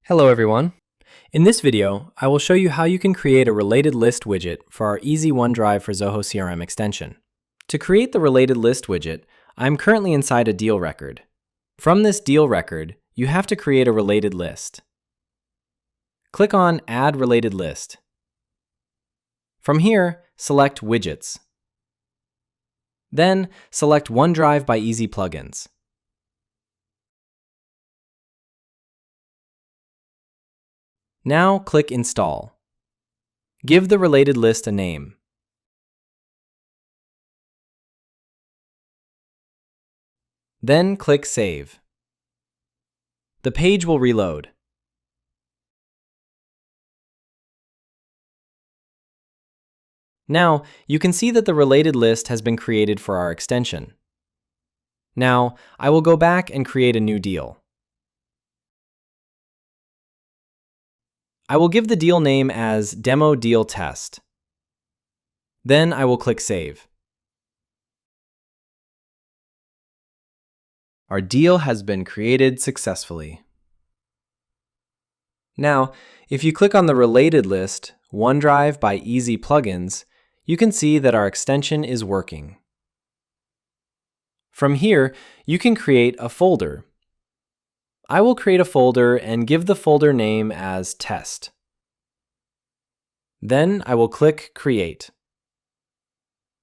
Hello everyone. In this video, I will show you how you can create a related list widget for our Easy OneDrive for Zoho CRM extension. To create the related list widget, I'm currently inside a deal record. From this deal record, you have to create a related list. Click on Add Related List. From here, select Widgets. Then, select OneDrive by Easy Plugins. Now click Install. Give the related list a name. Then click Save. The page will reload. Now, you can see that the related list has been created for our extension. Now, I will go back and create a new deal. I will give the deal name as Demo Deal Test. Then I will click Save. Our deal has been created successfully. Now, if you click on the related list, OneDrive by Easy Plugins, you can see that our extension is working. From here, you can create a folder. I will create a folder and give the folder name as Test. Then I will click Create.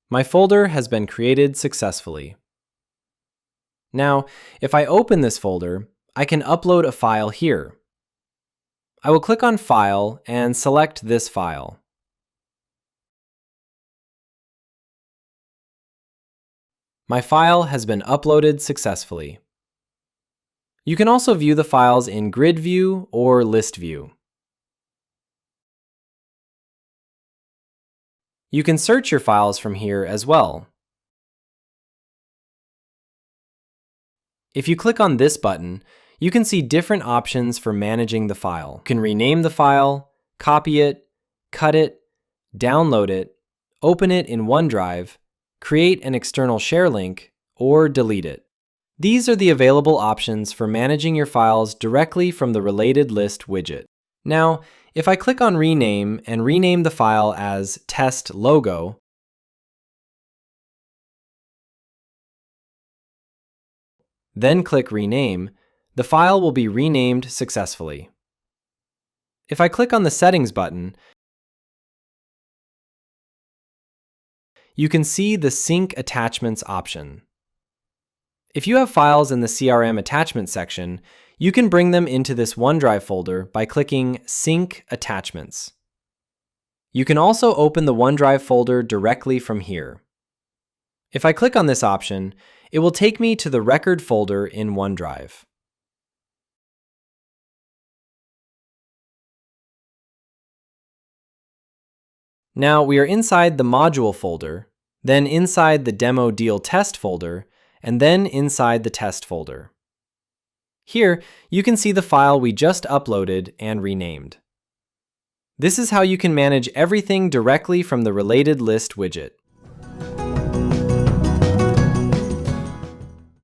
My folder has been created successfully. Now, if I open this folder, I can upload a file here. I will click on File and select this file. My file has been uploaded successfully. You can also view the files in Grid View or List View. You can search your files from here as well. If you click on this button, you can see different options for managing the file. You can rename the file, copy it, cut it, download it, open it in OneDrive, create an external share link, or delete it. These are the available options for managing your files directly from the Related List widget. Now, if I click on Rename and rename the file as Test Logo, then click Rename, the file will be renamed successfully. If I click on the Settings button, you can see the Sync Attachments option. If you have files in the CRM attachment section, you can bring them into this OneDrive folder by clicking Sync Attachments. You can also open the OneDrive folder directly from here. If I click on this option, it will take me to the Record folder in OneDrive. Now we are inside the Module folder, then inside the Demo Deal Test folder, and then inside the Test folder. Here, you can see the file we just uploaded and renamed. This is how you can manage everything directly from the Related List widget.